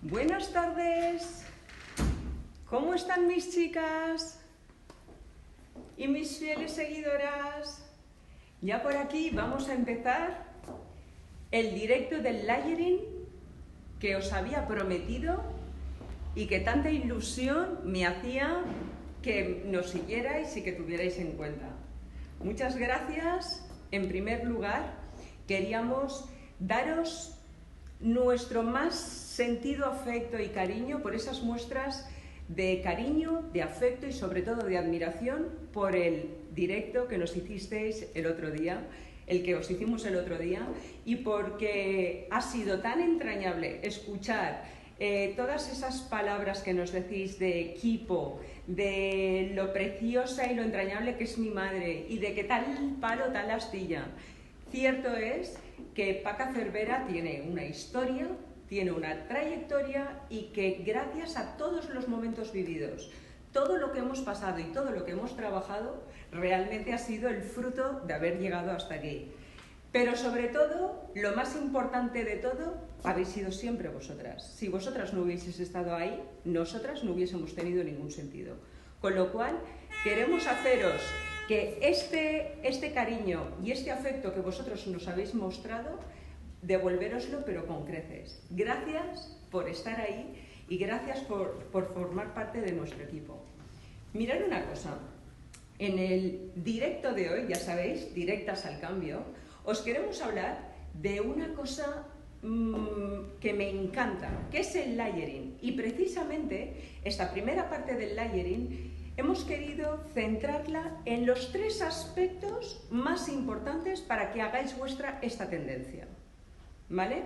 Buenas tardes, ¿cómo están mis chicas y mis fieles seguidoras? Ya por aquí vamos a empezar el directo del layering que os había prometido y que tanta ilusión me hacía que nos siguierais y que tuvierais en cuenta. Muchas gracias. En primer lugar, queríamos daros nuestro más sentido afecto y cariño por esas muestras de cariño, de afecto y sobre todo de admiración por el directo que nos hicisteis el otro día, el que os hicimos el otro día, y porque ha sido tan entrañable escuchar todas esas palabras que nos decís de equipo, de lo preciosa y lo entrañable que es mi madre y de que tal palo, tal astilla. Cierto es que Paca Cervera tiene una historia, tiene una trayectoria y que gracias a todos los momentos vividos, todo lo que hemos pasado y todo lo que hemos trabajado, realmente ha sido el fruto de haber llegado hasta aquí. Pero sobre todo, lo más importante de todo, habéis sido siempre vosotras. Si vosotras no hubieseis estado ahí, nosotras no hubiésemos tenido ningún sentido. Con lo cual, queremos haceros que este cariño y este afecto que vosotros nos habéis mostrado, devolvéroslo pero con creces. Gracias por estar ahí y gracias por formar parte de nuestro equipo. Mirad una cosa, en el directo de hoy, ya sabéis, directas al cambio, os queremos hablar de una cosa que me encanta, que es el layering. Y precisamente esta primera parte del layering hemos querido centrarla en los 3 aspectos más importantes para que hagáis vuestra esta tendencia. ¿Vale?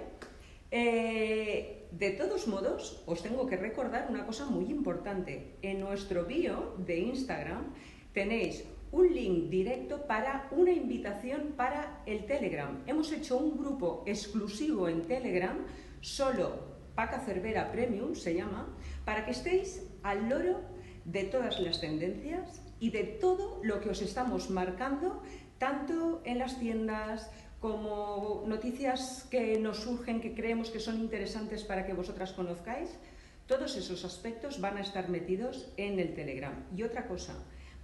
De todos modos, os tengo que recordar una cosa muy importante. En nuestro bio de Instagram tenéis un link directo para una invitación para el Telegram. Hemos hecho un grupo exclusivo en Telegram, solo Paca Cervera Premium se llama, para que estéis al loro de todas las tendencias y de todo lo que os estamos marcando, tanto en las tiendas como noticias que nos surgen, que creemos que son interesantes para que vosotras conozcáis. Todos esos aspectos van a estar metidos en el Telegram. Y otra cosa,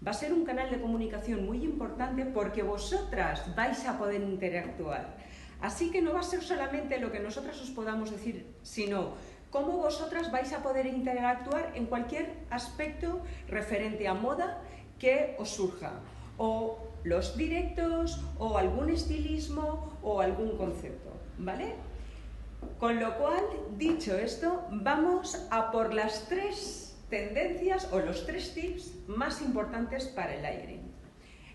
va a ser un canal de comunicación muy importante porque vosotras vais a poder interactuar. Así que no va a ser solamente lo que nosotras os podamos decir, sino cómo vosotras vais a poder interactuar en cualquier aspecto referente a moda que os surja, o los directos, o algún estilismo, o algún concepto, ¿vale? Con lo cual, dicho esto, vamos a por las 3 tendencias o los 3 tips más importantes para el layering.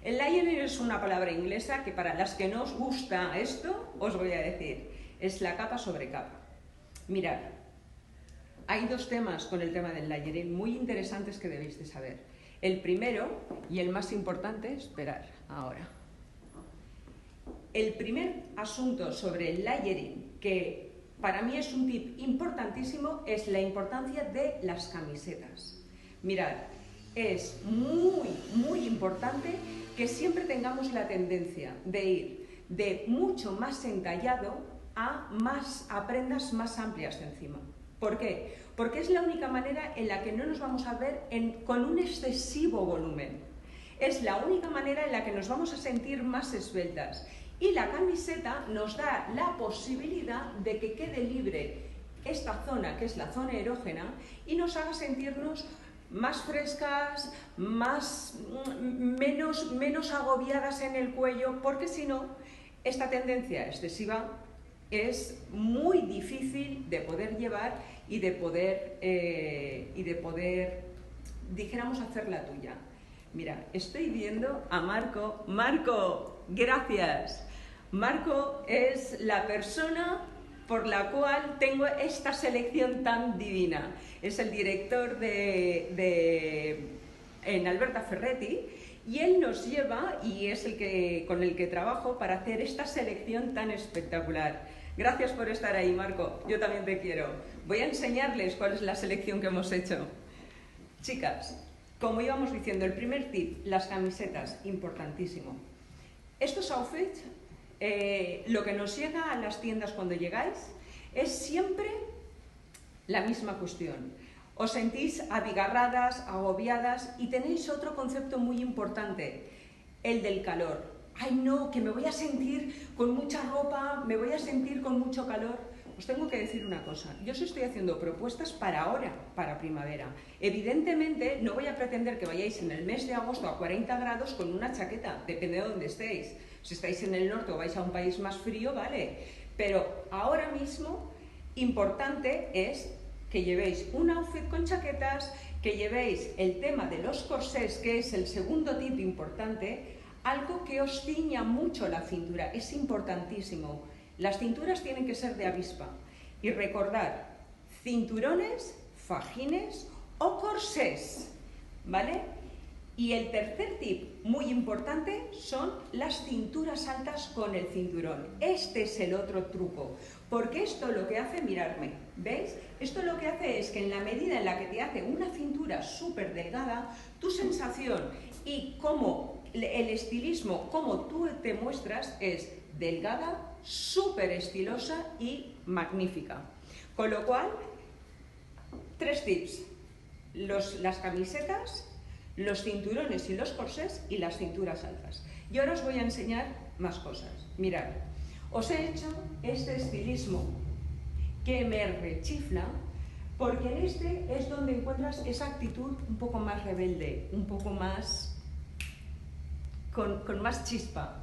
El layering es una palabra inglesa que para las que no os gusta esto, os voy a decir, es la capa sobre capa. Mirad, hay 2 temas con el tema del layering muy interesantes que debéis de saber. El primero y el más importante, esperar ahora. El primer asunto sobre el layering, que para mí es un tip importantísimo, es la importancia de las camisetas. Mirad, es muy importante que siempre tengamos la tendencia de ir de mucho más entallado a prendas más amplias de encima. ¿Por qué? Porque es la única manera en la que no nos vamos a ver con un excesivo volumen. Es la única manera en la que nos vamos a sentir más esbeltas. Y la camiseta nos da la posibilidad de que quede libre esta zona, que es la zona erógena, y nos haga sentirnos más frescas, menos agobiadas en el cuello, porque si no, esta tendencia excesiva es muy difícil de poder llevar y de poder, dijéramos, hacer la tuya. Mira, estoy viendo a Marco. Marco, gracias. Marco es la persona por la cual tengo esta selección tan divina. Es el director en Alberta Ferretti, y él nos lleva y es con el que trabajo para hacer esta selección tan espectacular. Gracias por estar ahí, Marco. Yo también te quiero. Voy a enseñarles cuál es la selección que hemos hecho. Chicas, como íbamos diciendo, el primer tip, las camisetas, importantísimo. Estos outfits, lo que nos llega a las tiendas cuando llegáis, es siempre la misma cuestión. Os sentís abigarradas, agobiadas y tenéis otro concepto muy importante, el del calor. ¡Ay no, que me voy a sentir con mucha ropa, me voy a sentir con mucho calor! Os tengo que decir una cosa, yo os estoy haciendo propuestas para ahora, para primavera. Evidentemente no voy a pretender que vayáis en el mes de agosto a 40 grados con una chaqueta, depende de dónde estéis. Si estáis en el norte o vais a un país más frío, vale. Pero ahora mismo, importante es que llevéis un outfit con chaquetas, que llevéis el tema de los corsés, que es el segundo tip importante, algo que os ciña mucho la cintura, es importantísimo. Las cinturas tienen que ser de avispa. Y recordad, cinturones, fajines o corsés, ¿vale? Y el tercer tip muy importante son las cinturas altas con el cinturón. Este es el otro truco, porque esto lo que hace, miradme, ¿veis? Esto lo que hace es que en la medida en la que te hace una cintura súper delgada, tu sensación y cómo el estilismo, cómo tú te muestras es delgada, súper estilosa y magnífica. Con lo cual, 3 tips, las camisetas, los cinturones y los corsés y las cinturas altas. Y ahora os voy a enseñar más cosas. Mirad, os he hecho este estilismo que me rechifla porque en este es donde encuentras esa actitud un poco más rebelde, un poco más con más chispa.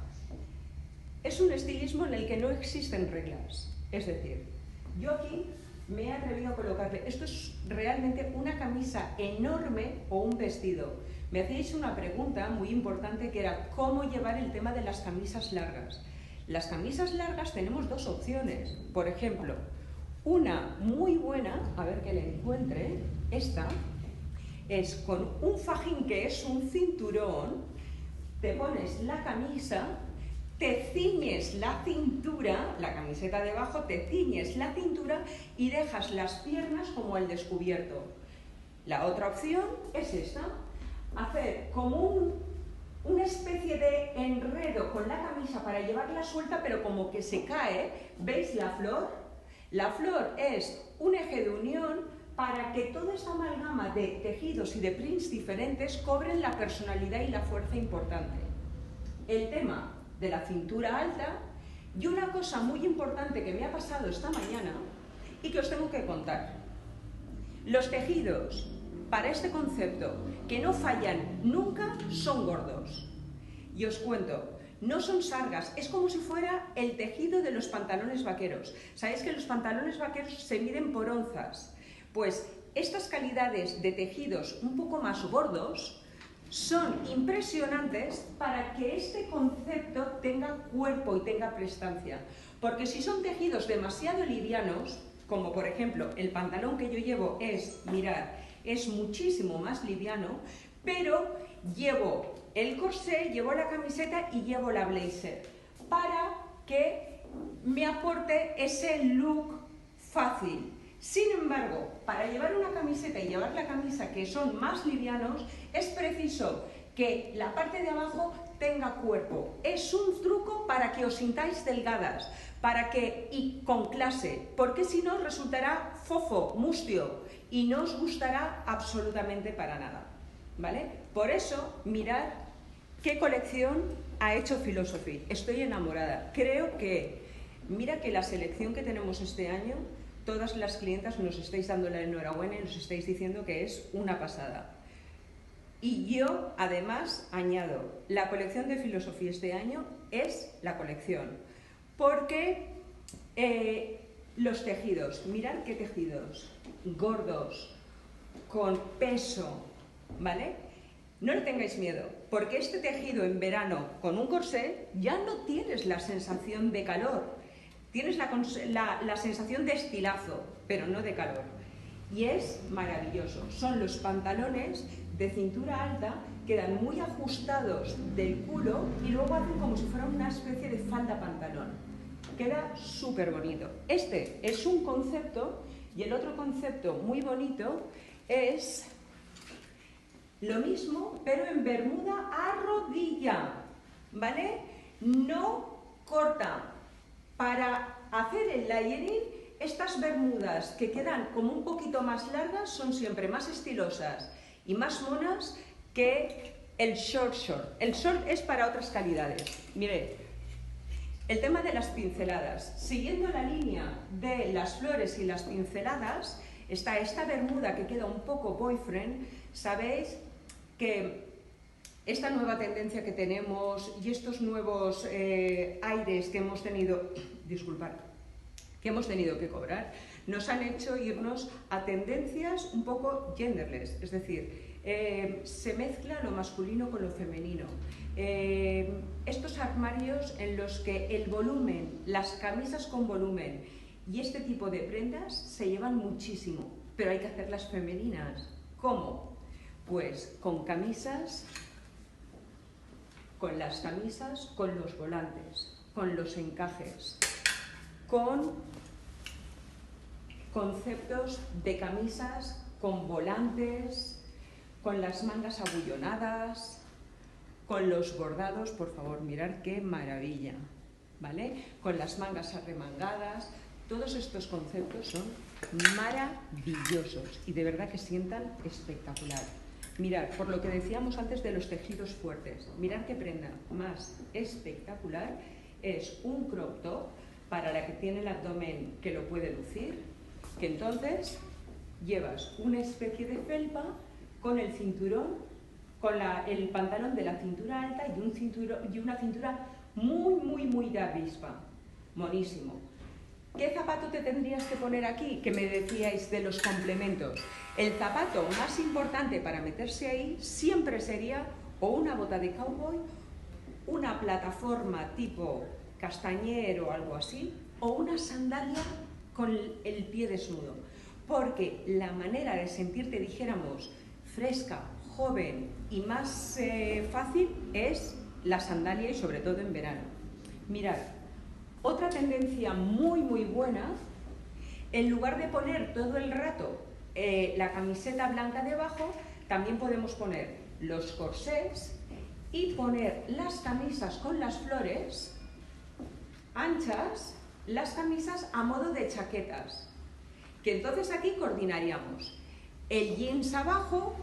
Es un estilismo en el que no existen reglas. Es decir, yo aquí me he atrevido a colocarle, esto es realmente una camisa enorme o un vestido. Me hacíais una pregunta muy importante que era cómo llevar el tema de las camisas largas. Las camisas largas tenemos 2 opciones. Por ejemplo, una muy buena, a ver que la encuentre, esta, es con un fajín que es un cinturón, te pones la camisa, te ciñes la cintura, la camiseta debajo, te ciñes la cintura y dejas las piernas como al descubierto. La otra opción es esta, hacer como una especie de enredo con la camisa para llevarla suelta, pero como que se cae. ¿Veis la flor? La flor es un eje de unión para que toda esta amalgama de tejidos y de prints diferentes cobren la personalidad y la fuerza importante. El tema de la cintura alta y una cosa muy importante que me ha pasado esta mañana y que os tengo que contar. Los tejidos para este concepto que no fallan nunca son gordos. Y os cuento, no son sargas, es como si fuera el tejido de los pantalones vaqueros. Sabéis que los pantalones vaqueros se miden por onzas. Pues estas calidades de tejidos un poco más gordos son impresionantes para que este concepto tenga cuerpo y tenga prestancia. Porque si son tejidos demasiado livianos, como por ejemplo el pantalón que yo llevo es, mirad, es muchísimo más liviano, pero llevo el corsé, llevo la camiseta y llevo la blazer para que me aporte ese look fácil. Sin embargo, para llevar una camiseta y llevar la camisa que son más livianos, es preciso que la parte de abajo tenga cuerpo. Es un truco para que os sintáis delgadas, y con clase, porque si no resultará fofo, mustio y no os gustará absolutamente para nada, ¿vale? Por eso, mirad qué colección ha hecho Philosophy. Estoy enamorada. Creo que, mira que la selección que tenemos este año, todas las clientas nos estáis dando la enhorabuena y nos estáis diciendo que es una pasada. Y yo, además, añado, la colección de Philosophy este año es la colección. Porque los tejidos, mirad qué tejidos, gordos, con peso, ¿vale? No le tengáis miedo, porque este tejido en verano con un corsé ya no tienes la sensación de calor. Tienes la sensación de estilazo, pero no de calor. Y es maravilloso. Son los pantalones de cintura alta, quedan muy ajustados del culo y luego hacen como si fuera una especie de falda pantalón. Queda súper bonito. Este es un concepto y el otro concepto muy bonito es lo mismo, pero en bermuda a rodilla, ¿vale? No corta. Para hacer el layering Estas bermudas que quedan como un poquito más largas son siempre más estilosas y más monas que el short short. El short es para otras calidades. Mirad, el tema de las pinceladas. Siguiendo la línea de las flores y las pinceladas, está esta bermuda que queda un poco boyfriend. Sabéis que esta nueva tendencia que tenemos y estos nuevos aires que hemos tenido, disculpad, que hemos tenido que cobrar, nos han hecho irnos a tendencias un poco genderless, es decir, se mezcla lo masculino con lo femenino. Estos armarios en los que el volumen, las camisas con volumen y este tipo de prendas se llevan muchísimo, pero hay que hacerlas femeninas. ¿Cómo? Pues con camisas, con las camisas, con los volantes, con los encajes, con conceptos de camisas con volantes, con las mangas abullonadas, con los bordados, por favor, mirad qué maravilla, ¿vale? Con las mangas arremangadas, todos estos conceptos son maravillosos y de verdad que sientan espectacular. Mirad, por lo que decíamos antes de los tejidos fuertes, mirad qué prenda más espectacular, es un crop top para la que tiene el abdomen que lo puede lucir, que entonces llevas una especie de felpa con el cinturón, con el pantalón de la cintura alta y una cintura muy de avispa. Monísimo. ¿Qué zapato te tendrías que poner aquí? Que me decíais de los complementos. El zapato más importante para meterse ahí siempre sería o una bota de cowboy, una plataforma tipo castañer o algo así, o una sandalia con el pie desnudo. Porque la manera de sentirte, dijéramos, fresca, joven y más fácil es la sandalia y sobre todo en verano. Mirad, otra tendencia muy buena, en lugar de poner todo el rato la camiseta blanca debajo, también podemos poner los corsés y poner las camisas con las flores anchas, las camisas a modo de chaquetas, que entonces aquí coordinaríamos el jeans abajo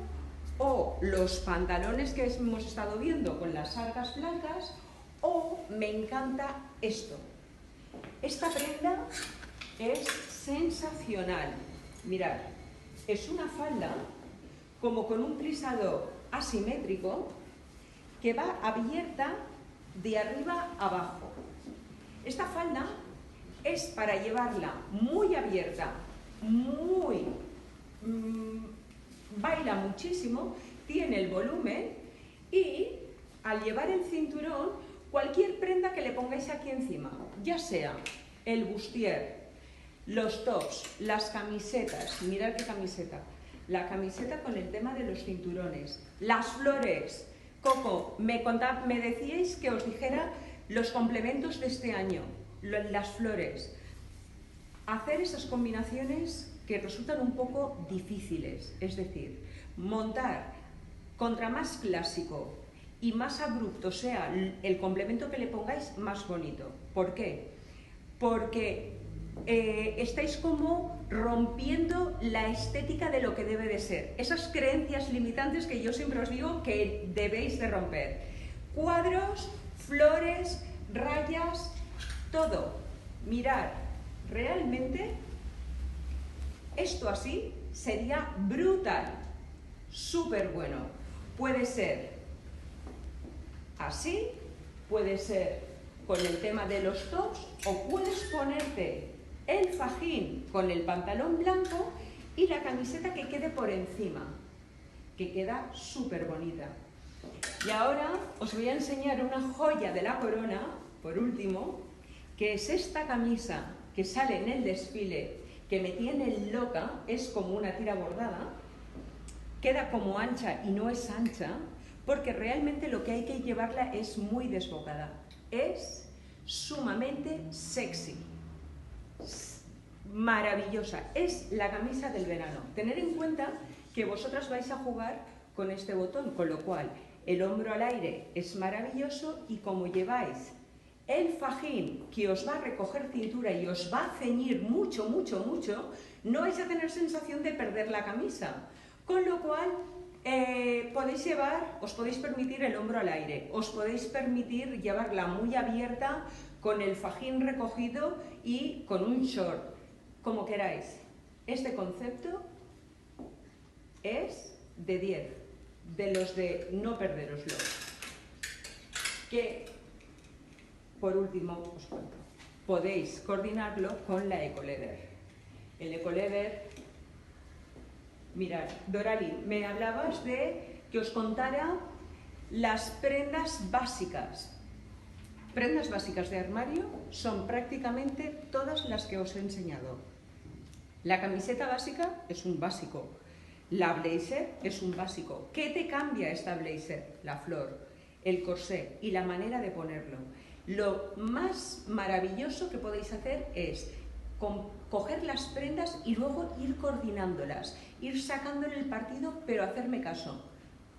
o los pantalones que hemos estado viendo con las sargas blancas, o me encanta esto. Esta prenda es sensacional. Mirad, es una falda como con un plisador asimétrico que va abierta de arriba a abajo. Esta falda es para llevarla muy abierta, baila muchísimo, tiene el volumen y al llevar el cinturón, cualquier prenda que le pongáis aquí encima, ya sea el bustier, los tops, las camisetas, mirad qué camiseta, la camiseta con el tema de los cinturones, las flores. Coco, me decíais que os dijera los complementos de este año, las flores. Hacer esas combinaciones que resultan un poco difíciles, es decir, montar contra más clásico y más abrupto sea el complemento que le pongáis, más bonito. ¿Por qué? Porque estáis como rompiendo la estética de lo que debe de ser. Esas creencias limitantes que yo siempre os digo que debéis de romper. Cuadros, flores, rayas, todo. Mirad, realmente esto así sería brutal, súper bueno. Puede ser así, puede ser con el tema de los tops, o puedes ponerte el fajín con el pantalón blanco y la camiseta que quede por encima, que queda súper bonita. Y ahora os voy a enseñar una joya de la corona, por último, que es esta camisa que sale en el desfile, que me tiene loca, es como una tira bordada, queda como ancha y no es ancha, porque realmente lo que hay que llevarla es muy desbocada. Es sumamente sexy, maravillosa, es la camisa del verano. Tened en cuenta que vosotras vais a jugar con este botón, con lo cual el hombro al aire es maravilloso, y como lleváis el fajín que os va a recoger cintura y os va a ceñir mucho, mucho, mucho, no vais a tener sensación de perder la camisa. Con lo cual, os podéis permitir el hombro al aire, os podéis permitir llevarla muy abierta con el fajín recogido y con un short, como queráis. Este concepto es de 10, de los de no perderoslo. Que, por último, os cuento, podéis coordinarlo con la Ecoleather. El Ecoleather, mirad, Doralin, me hablabas de que os contara las prendas básicas. Prendas básicas de armario son prácticamente todas las que os he enseñado. La camiseta básica es un básico. La blazer es un básico. ¿Qué te cambia esta blazer? La flor, el corsé y la manera de ponerlo. Lo más maravilloso que podéis hacer es coger las prendas y luego ir coordinándolas, ir sacándole el partido, pero hacerme caso.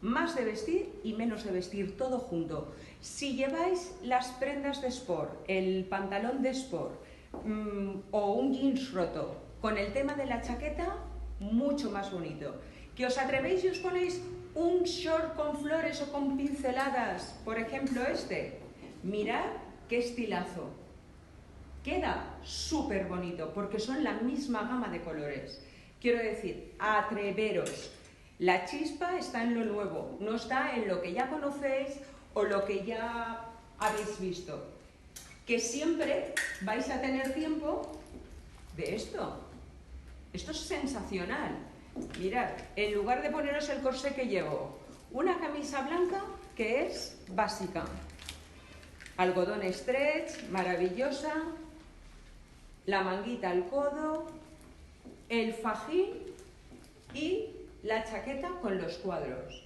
Más de vestir y menos de vestir, todo junto. Si lleváis las prendas de sport, el pantalón de sport o un jeans roto, con el tema de la chaqueta, mucho más bonito. Que os atrevéis y os ponéis un short con flores o con pinceladas, por ejemplo este, mirad qué estilazo. Queda súper bonito porque son la misma gama de colores. Quiero decir, atreveros. La chispa está en lo nuevo, no está en lo que ya conocéis o lo que ya habéis visto. Que siempre vais a tener tiempo de esto. Esto es sensacional. Mirad, en lugar de poneros el corsé que llevo, una camisa blanca que es básica. Algodón stretch, maravillosa. La manguita al codo, el fajín y la chaqueta con los cuadros.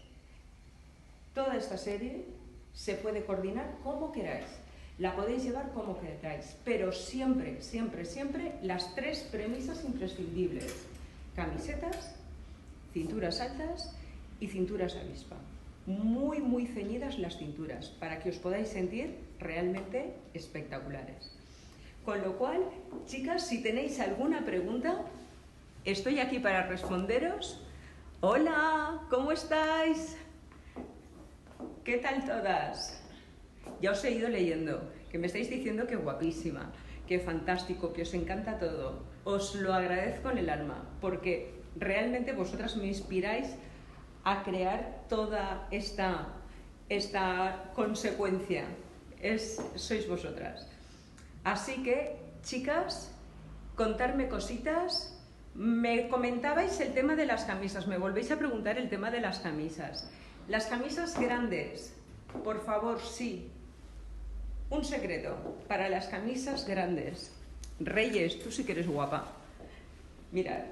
Toda esta serie se puede coordinar como queráis. La podéis llevar como queráis, pero siempre, siempre, siempre las 3 premisas imprescindibles. Camisetas, cinturas altas y cinturas avispa. Muy, muy ceñidas las cinturas para que os podáis sentir realmente espectaculares. Con lo cual, chicas, si tenéis alguna pregunta, estoy aquí para responderos. Hola, ¿cómo estáis? ¿Qué tal todas? Ya os he ido leyendo, que me estáis diciendo que guapísima, que fantástico, que os encanta todo. Os lo agradezco en el alma, porque realmente vosotras me inspiráis a crear toda esta consecuencia. Sois vosotras. Así que, chicas, contarme cositas. Me comentabais el tema de las camisas, me volvéis a preguntar el tema de las camisas. Las camisas grandes, por favor, sí. Un secreto para las camisas grandes. Reyes, tú sí que eres guapa. Mirad,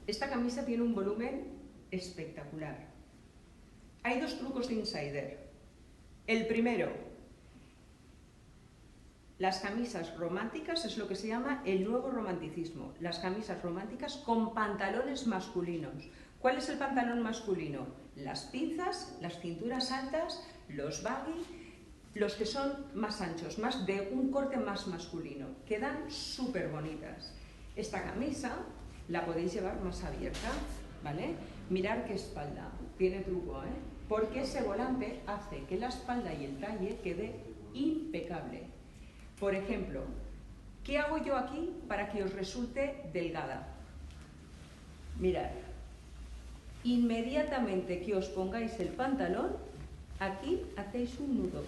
esta camisa tiene un volumen espectacular. Hay 2 trucos de insider. El primero, las camisas románticas es lo que se llama el nuevo romanticismo. Las camisas románticas con pantalones masculinos. ¿Cuál es el pantalón masculino? Las pinzas, las cinturas altas, los baggy, los que son más anchos, más de un corte más masculino. Quedan súper bonitas. Esta camisa la podéis llevar más abierta, ¿vale? Mirad qué espalda. Tiene truco, ¿eh? Porque ese volante hace que la espalda y el talle quede impecable. Por ejemplo, ¿qué hago yo aquí para que os resulte delgada? Mirad, inmediatamente que os pongáis el pantalón, aquí hacéis un nudo.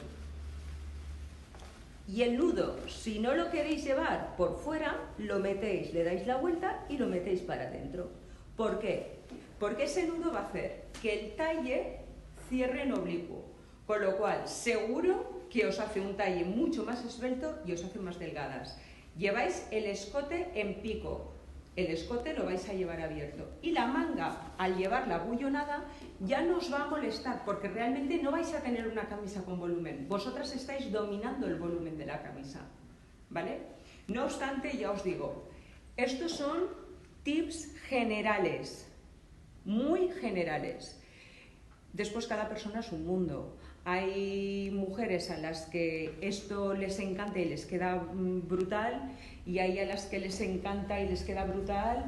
Y el nudo, si no lo queréis llevar por fuera, lo metéis, le dais la vuelta y lo metéis para adentro. ¿Por qué? Porque ese nudo va a hacer que el talle cierre en oblicuo, con lo cual seguro que os hace un talle mucho más esbelto y os hace más delgadas. Lleváis el escote en pico, el escote lo vais a llevar abierto y la manga, al llevarla abullonada, ya no os va a molestar porque realmente no vais a tener una camisa con volumen. Vosotras estáis dominando el volumen de la camisa, ¿vale? No obstante, ya os digo, estos son tips generales, muy generales. Después cada persona es un mundo. Hay mujeres a las que esto les encanta y les queda brutal, y hay a las que les encanta y les queda brutal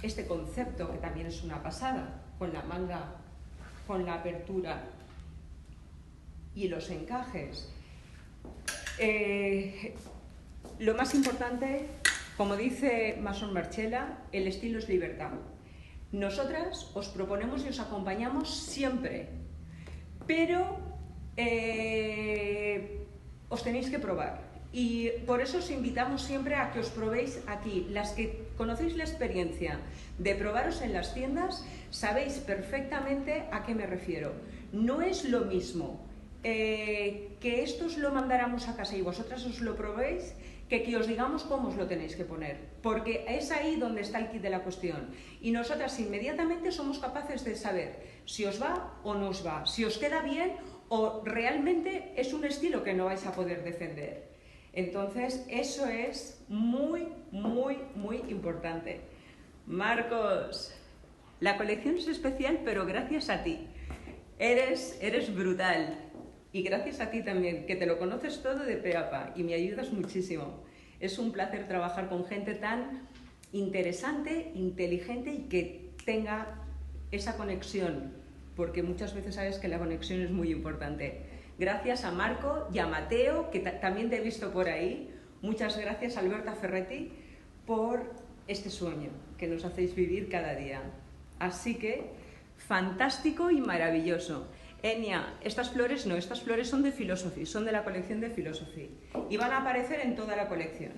este concepto, que también es una pasada, con la manga, con la apertura y los encajes. Lo más importante, como dice Mason Marchella, el estilo es libertad. Nosotras os proponemos y os acompañamos siempre, pero os tenéis que probar. Y por eso os invitamos siempre a que os probéis aquí. Las que conocéis la experiencia de probaros en las tiendas, sabéis perfectamente a qué me refiero. No es lo mismo que esto os lo mandáramos a casa y vosotras os lo probéis, que os digamos cómo os lo tenéis que poner, porque es ahí donde está el kit de la cuestión. Y nosotras inmediatamente somos capaces de saber si os va o no os va, si os queda bien o realmente es un estilo que no vais a poder defender. Entonces, eso es muy, muy, muy importante. Marcos, la colección es especial, pero gracias a ti. Eres brutal. Y gracias a ti también, que te lo conoces todo de pe a pa y me ayudas muchísimo. Es un placer trabajar con gente tan interesante, inteligente y que tenga esa conexión, porque muchas veces sabes que la conexión es muy importante. Gracias a Marco y a Mateo, que también te he visto por ahí. Muchas gracias a Alberta Ferretti por este sueño que nos hacéis vivir cada día. Así que, fantástico y maravilloso. Enia, estas flores no, estas flores son de Philosophy, son de la colección de Philosophy y van a aparecer en toda la colección,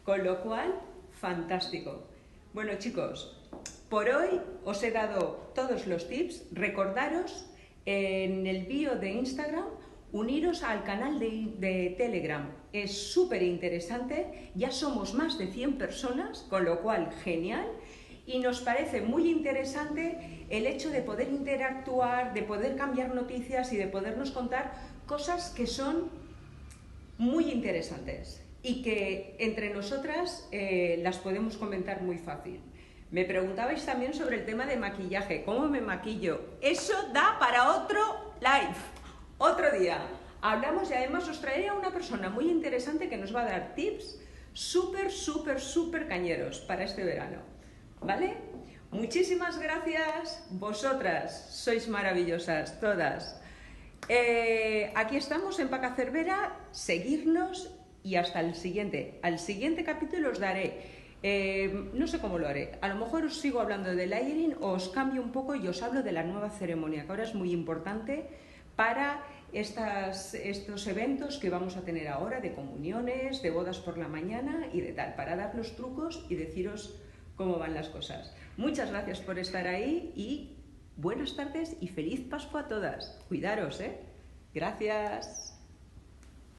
con lo cual, fantástico. Bueno, chicos, por hoy os he dado todos los tips. Recordaros en el bio de Instagram, uniros al canal de Telegram, es súper interesante, ya somos más de 100 personas, con lo cual, genial. Y nos parece muy interesante el hecho de poder interactuar, de poder cambiar noticias y de podernos contar cosas que son muy interesantes y que entre nosotras las podemos comentar muy fácil. Me preguntabais también sobre el tema de maquillaje, ¿cómo me maquillo? Eso da para otro live, otro día. Hablamos y además os traeré a una persona muy interesante que nos va a dar tips súper, súper, súper cañeros para este verano. ¿Vale? Muchísimas gracias, vosotras sois maravillosas, todas. Aquí estamos en Paca Cervera, seguirnos y hasta el siguiente. Al siguiente capítulo os daré, no sé cómo lo haré, a lo mejor os sigo hablando de layering o os cambio un poco y os hablo de la nueva ceremonia, que ahora es muy importante para estos eventos que vamos a tener ahora, de comuniones, de bodas por la mañana y de tal, para dar los trucos y deciros cómo van las cosas. Muchas gracias por estar ahí y buenas tardes y feliz Pascua a todas. Cuidaros, ¿eh? Gracias.